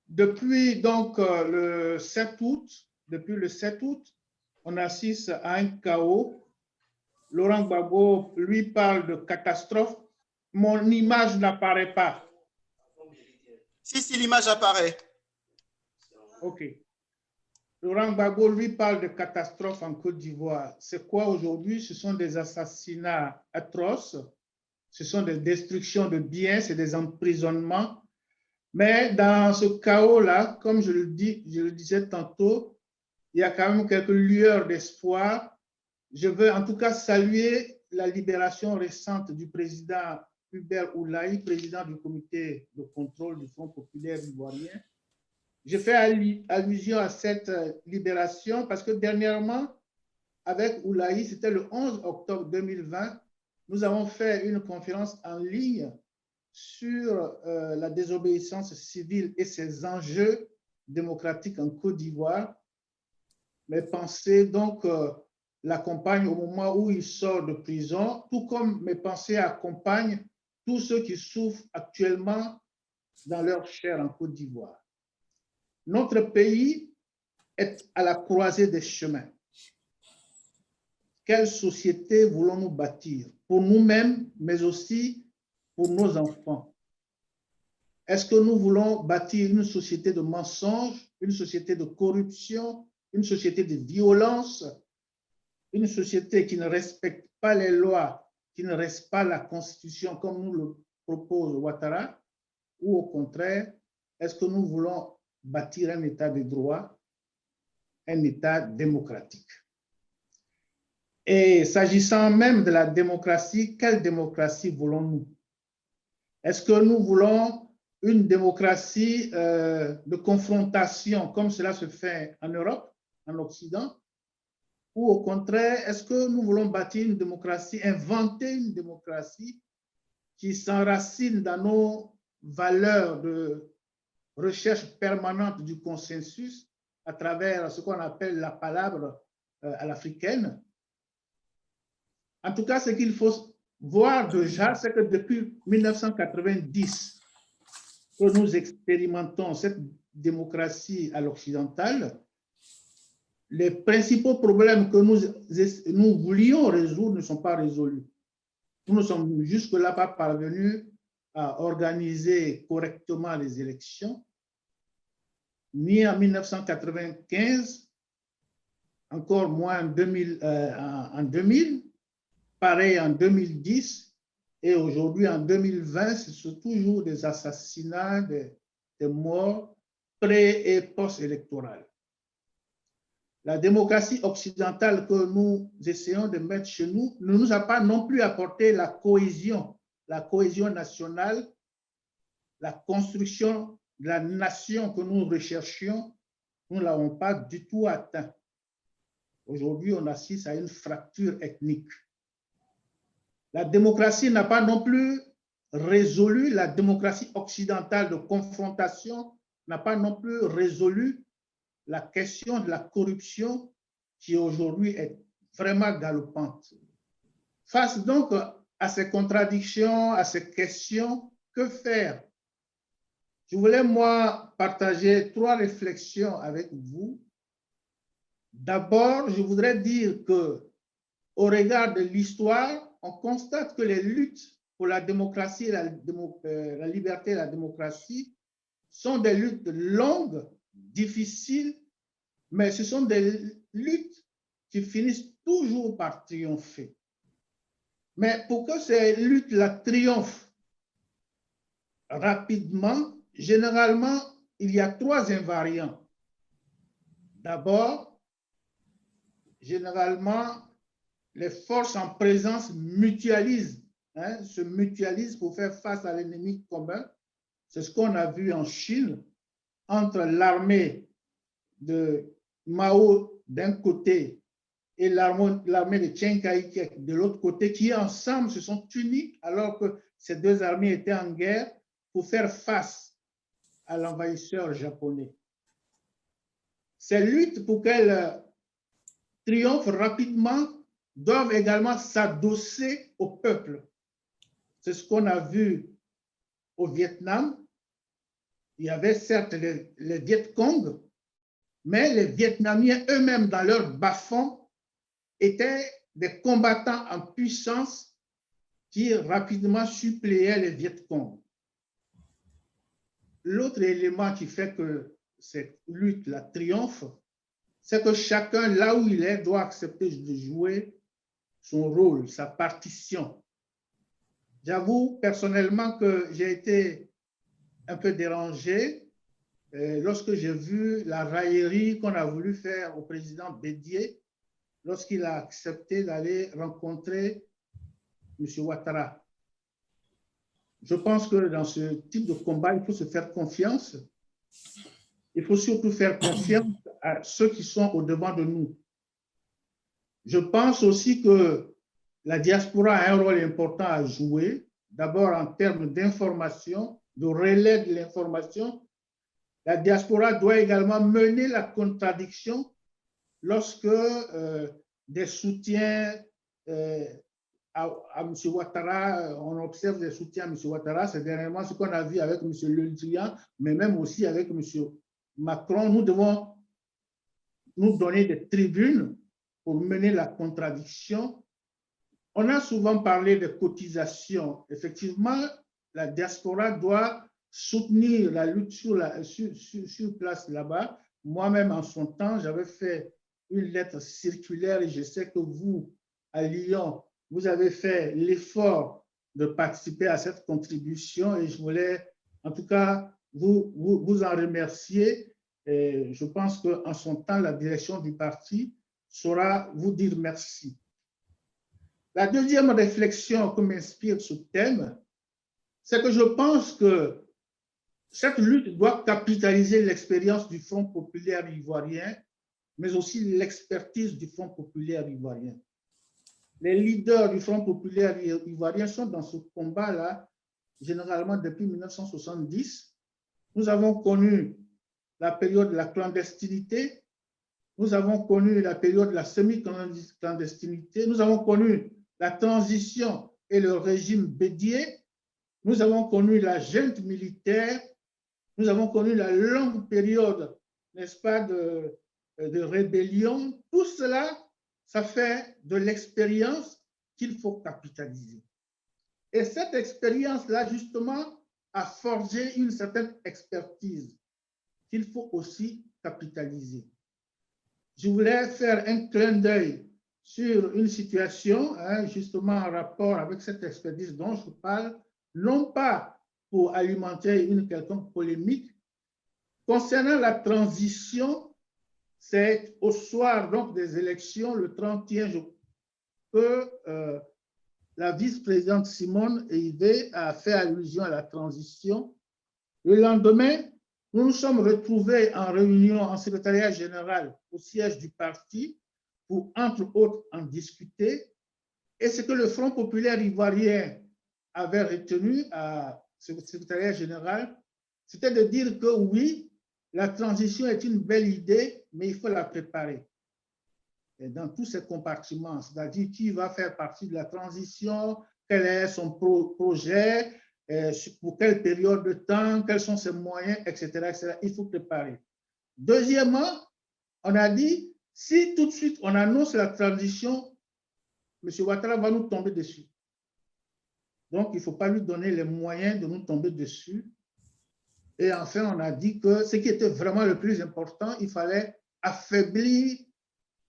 Depuis donc le 7 août, on assiste à un chaos. Laurent Gbagbo, lui, parle de catastrophe. Mon image n'apparaît pas. Si, l'image apparaît. OK. Laurent Gbagbo, lui, parle de catastrophe en Côte d'Ivoire. C'est quoi aujourd'hui? Ce sont des assassinats atroces, ce sont des destructions de biens, c'est des emprisonnements. Mais dans ce chaos-là, comme je le disais tantôt, il y a quand même quelques lueurs d'espoir. Je veux en tout cas saluer la libération récente du président Hubert Oulaï, président du comité de contrôle du Front populaire ivoirien. Je fais allusion à cette libération parce que dernièrement, avec Oulaï, c'était le 11 octobre 2020, nous avons fait une conférence en ligne sur la désobéissance civile et ses enjeux démocratiques en Côte d'Ivoire. Mes pensées donc l'accompagnent au moment où il sort de prison, tout comme mes pensées accompagnent tous ceux qui souffrent actuellement dans leur chair en Côte d'Ivoire. Notre pays est à la croisée des chemins. Quelle société voulons-nous bâtir pour nous-mêmes, mais aussi pour nos enfants? Est-ce que nous voulons bâtir une société de mensonges, une société de corruption, une société de violence, une société qui ne respecte pas les lois, qui ne respecte pas la Constitution comme nous le propose Ouattara, ou au contraire, est-ce que nous voulons bâtir un État de droit, un État démocratique? Et s'agissant même de la démocratie, quelle démocratie voulons-nous? Est-ce que nous voulons une démocratie de confrontation comme cela se fait en Europe, en Occident? Ou au contraire, est-ce que nous voulons bâtir une démocratie, inventer une démocratie qui s'enracine dans nos valeurs de recherche permanente du consensus à travers ce qu'on appelle la palabre à l'africaine? En tout cas, ce qu'il faut voir déjà, c'est que depuis 1990, que nous expérimentons cette démocratie à l'occidentale, les principaux problèmes que nous voulions résoudre ne sont pas résolus. Nous ne sommes jusque-là pas parvenus à organiser correctement les élections, ni en 1995, encore moins en 2000, pareil en 2010, et aujourd'hui en 2020, ce sont toujours des assassinats, des morts pré- et post-électorales. La démocratie occidentale que nous essayons de mettre chez nous ne nous a pas non plus apporté la cohésion nationale, la construction de la nation que nous recherchions, nous ne l'avons pas du tout atteint. Aujourd'hui, on assiste à une fracture ethnique. La démocratie n'a pas non plus résolu, la démocratie occidentale de confrontation n'a pas non plus résolu la question de la corruption qui aujourd'hui est vraiment galopante. Face donc à ces contradictions, à ces questions, que faire? Je voulais, moi, partager 3 réflexions avec vous. D'abord, je voudrais dire que, au regard de l'histoire, on constate que les luttes pour la démocratie, la liberté et la démocratie sont des luttes longues, difficiles, mais ce sont des luttes qui finissent toujours par triompher. Mais pour que ces luttes-là triomphent rapidement, généralement, il y a 3 invariants. D'abord, généralement, les forces en présence mutualisent, se mutualisent pour faire face à l'ennemi commun. C'est ce qu'on a vu en Chine, entre l'armée de Mao d'un côté et l'armée de Chiang Kai-shek de l'autre côté, qui ensemble se sont unis alors que ces 2 armées étaient en guerre pour faire face à l'envahisseur japonais. Ces luttes, pour qu'elles triomphent rapidement, doivent également s'adosser au peuple. C'est ce qu'on a vu au Vietnam. il y avait certes les Viet Cong, mais les Vietnamiens eux-mêmes, dans leur bas-fond, étaient des combattants en puissance qui rapidement suppléaient les Viet Cong. L'autre élément qui fait que cette lutte-là triomphe, c'est que chacun, là où il est, doit accepter de jouer son rôle, sa partition. J'avoue personnellement que j'ai été un peu dérangé lorsque j'ai vu la raillerie qu'on a voulu faire au président Bédié lorsqu'il a accepté d'aller rencontrer M. Ouattara. Je pense que dans ce type de combat, il faut se faire confiance. Il faut surtout faire confiance à ceux qui sont au-devant de nous. Je pense aussi que la diaspora a un rôle important à jouer, d'abord en termes d'information, de relais de l'information. La diaspora doit également mener la contradiction lorsque des soutiens à M. Ouattara, on observe des soutiens à M. Ouattara, c'est dernièrement ce qu'on a vu avec M. Le Drian, mais même aussi avec M. Macron. Nous devons nous donner des tribunes pour mener la contradiction. On a souvent parlé de cotisation. Effectivement, la diaspora doit soutenir la lutte sur place là-bas. Moi-même, en son temps, j'avais fait une lettre circulaire et je sais que vous, à Lyon, vous avez fait l'effort de participer à cette contribution et je voulais en tout cas vous en remercier. Et je pense qu'en son temps, la direction du parti saura vous dire merci. La deuxième réflexion que m'inspire ce thème, c'est que je pense que cette lutte doit capitaliser l'expérience du Front populaire ivoirien, mais aussi l'expertise du Front populaire ivoirien. Les leaders du Front populaire ivoirien sont dans ce combat-là, généralement depuis 1970. Nous avons connu la période de la clandestinité, nous avons connu la période de la semi-clandestinité, nous avons connu la transition et le régime Bédié, nous avons connu la junte militaire, nous avons connu la longue période, n'est-ce pas, de rébellion. Tout cela, ça fait de l'expérience qu'il faut capitaliser. Et cette expérience-là, justement, a forgé une certaine expertise qu'il faut aussi capitaliser. Je voulais faire un clin d'œil sur une situation, justement en rapport avec cette expertise dont je parle, non pas pour alimenter une quelconque polémique. Concernant la transition, c'est au soir donc des élections, le 31 juin, que la vice-présidente Simone Eïvé a fait allusion à la transition. Le lendemain, nous nous sommes retrouvés en réunion en secrétariat général au siège du parti pour, entre autres, en discuter. Et ce que le Front populaire ivoirien avait retenu à ce secrétariat général, c'était de dire que oui, la transition est une belle idée, mais il faut la préparer. Et dans tous ces compartiments, c'est-à-dire qui va faire partie de la transition, quel est son projet, pour quelle période de temps, quels sont ses moyens, etc., etc. Il faut préparer. Deuxièmement, on a dit, si tout de suite on annonce la transition, M. Ouattara va nous tomber dessus. Donc, il ne faut pas lui donner les moyens de nous tomber dessus. Et enfin, on a dit que ce qui était vraiment le plus important, il fallait affaiblir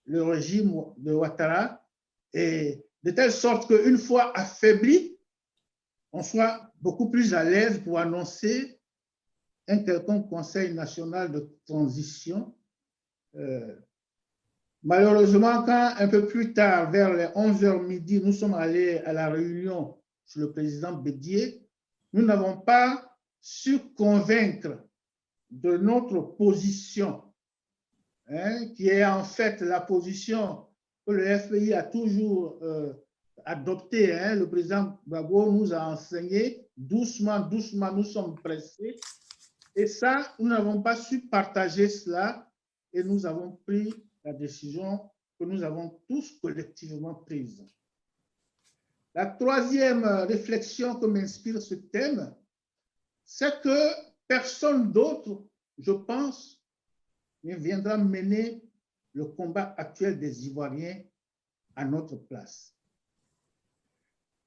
le régime de Ouattara, et de telle sorte qu'une fois affaibli, on soit beaucoup plus à l'aise pour annoncer un quelconque conseil national de transition. Malheureusement, quand un peu plus tard, vers les 11h midi, nous sommes allés à la réunion sur le président Bédié, nous n'avons pas su convaincre de notre position, qui est en fait la position que le FPI a toujours adoptée. Le président Gbagbo nous a enseigné doucement, doucement, nous sommes pressés. Et ça, nous n'avons pas su partager cela et nous avons pris la décision que nous avons tous collectivement prise. La troisième réflexion que m'inspire ce thème, c'est que personne d'autre, je pense, ne viendra mener le combat actuel des Ivoiriens à notre place.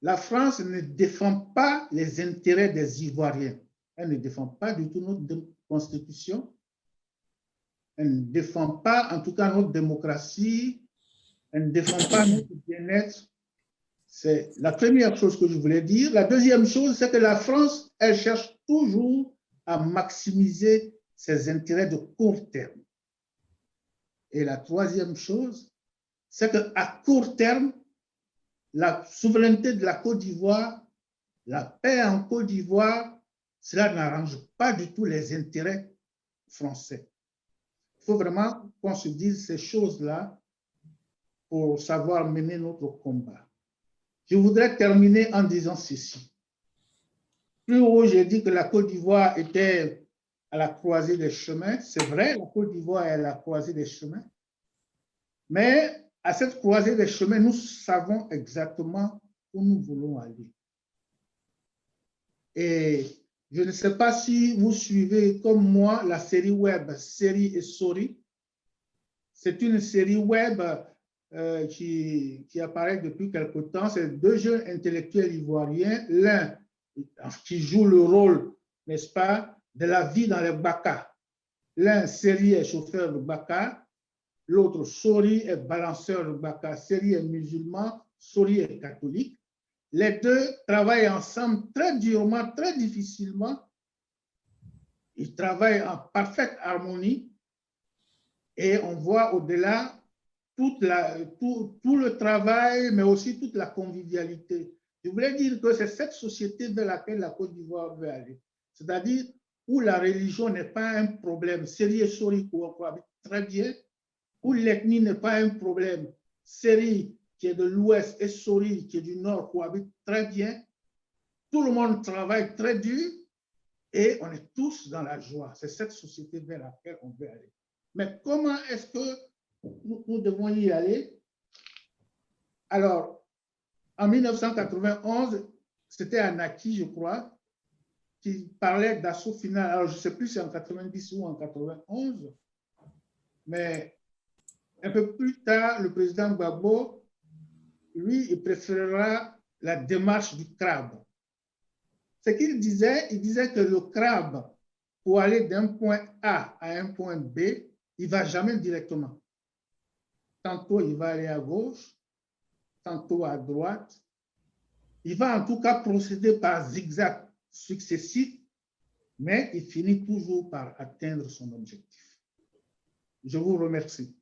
La France ne défend pas les intérêts des Ivoiriens. Elle ne défend pas du tout notre constitution. Elle ne défend pas, en tout cas, notre démocratie. Elle ne défend pas notre bien-être. C'est la première chose que je voulais dire. La deuxième chose, c'est que la France, elle cherche toujours à maximiser ses intérêts de court terme. Et la troisième chose, c'est qu'à court terme, la souveraineté de la Côte d'Ivoire, la paix en Côte d'Ivoire, cela n'arrange pas du tout les intérêts français. Il faut vraiment qu'on se dise ces choses-là pour savoir mener notre combat. Je voudrais terminer en disant ceci. Plus haut, j'ai dit que la Côte d'Ivoire était à la croisée des chemins. C'est vrai, la Côte d'Ivoire est à la croisée des chemins. Mais à cette croisée des chemins, nous savons exactement où nous voulons aller. Et je ne sais pas si vous suivez comme moi la série web Série et Sori. C'est une série web qui apparaît depuis quelque temps. C'est deux jeunes intellectuels ivoiriens, l'un qui joue le rôle, n'est-ce pas, de la vie dans les Baka. L'un, Série, est chauffeur de Baka, l'autre, Sori, est balanceur de Baka. Série est musulman, Sori est catholique. Les deux travaillent ensemble très durement, très difficilement. Ils travaillent en parfaite harmonie et on voit au-delà tout le travail, mais aussi toute la convivialité. Je voulais dire que c'est cette société vers laquelle la Côte d'Ivoire veut aller. C'est-à-dire où la religion n'est pas un problème. Série et Sori cohabitent très bien, où l'ethnie n'est pas un problème. Série qui est de l'ouest et Sori qui est du nord cohabitent très bien. Tout le monde travaille très dur et on est tous dans la joie. C'est cette société vers laquelle on veut aller. Mais comment est-ce que nous devons y aller? Alors, en 1991, c'était Anaki, je crois, qui parlait d'assaut final. Alors, je ne sais plus si c'est en 90 ou en 91, mais un peu plus tard, le président Gbagbo, lui, il préférera la démarche du crabe. Ce qu'il disait, il disait que le crabe, pour aller d'un point A à un point B, il ne va jamais directement. Tantôt, il va aller à gauche, tantôt à droite. Il va en tout cas procéder par zigzag successifs, mais il finit toujours par atteindre son objectif. Je vous remercie.